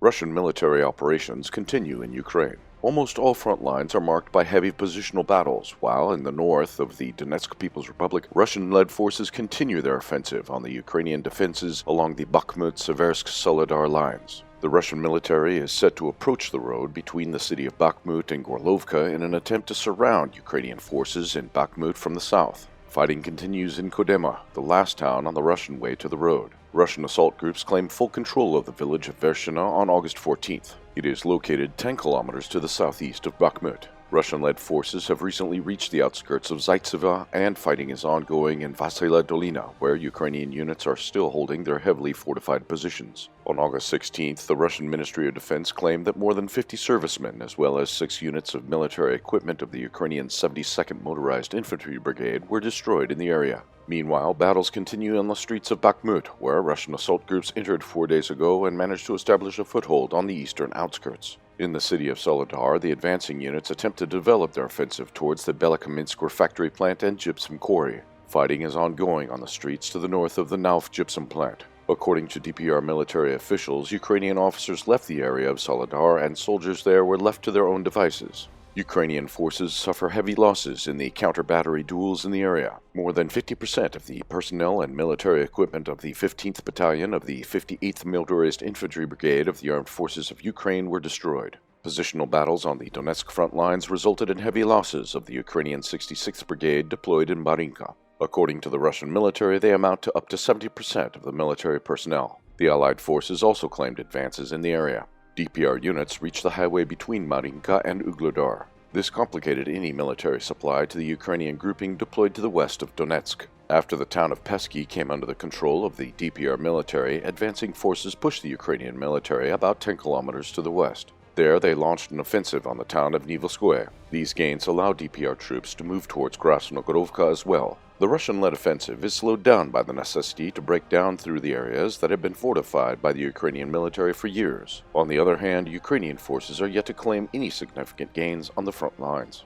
Russian military operations continue in Ukraine. Almost all front lines are marked by heavy positional battles, while in the north of the Donetsk People's Republic, Russian-led forces continue their offensive on the Ukrainian defenses along the Bakhmut-Seversk-Soledar lines. The Russian military is set to approach the road between the city of Bakhmut and Gorlovka in an attempt to surround Ukrainian forces in Bakhmut from the south. Fighting continues in Kodema, the last town on the Russian way to the road. Russian assault groups claim full control of the village of Vershina on August 14th. It is located 10 kilometers to the southeast of Bakhmut. Russian-led forces have recently reached the outskirts of Zaitsevo, and fighting is ongoing in Veselaya Dolina, where Ukrainian units are still holding their heavily fortified positions. On August 16th, the Russian Ministry of Defense claimed that more than 50 servicemen, as well as 6 units of military equipment of the Ukrainian 72nd Motorized Infantry Brigade, were destroyed in the area. Meanwhile, battles continue on the streets of Bakhmut, where Russian assault groups entered 4 days ago and managed to establish a foothold on the eastern outskirts. In the city of Soledar, the advancing units attempt to develop their offensive towards the Belokamensk refractory plant and gypsum quarry. Fighting is ongoing on the streets to the north of the Nauf gypsum plant. According to DPR military officials, Ukrainian officers left the area of Soledar and soldiers there were left to their own devices. Ukrainian forces suffer heavy losses in the counter-battery duels in the area. More than 50% of the personnel and military equipment of the 15th Battalion of the 58th Motorized Infantry Brigade of the Armed Forces of Ukraine were destroyed. Positional battles on the Donetsk front lines resulted in heavy losses of the Ukrainian 66th Brigade deployed in Marinka. According to the Russian military, they amount to up to 70% of the military personnel. The Allied forces also claimed advances in the area. DPR units reached the highway between Marinka and Ugledar. This complicated any military supply to the Ukrainian grouping deployed to the west of Donetsk. After the town of Pesky came under the control of the DPR military, advancing forces pushed the Ukrainian military about 10 kilometers to the west. There, they launched an offensive on the town of Nivolskoye. These gains allowed DPR troops to move towards Krasnogorovka as well. The Russian-led offensive is slowed down by the necessity to break down through the areas that have been fortified by the Ukrainian military for years. On the other hand, Ukrainian forces are yet to claim any significant gains on the front lines.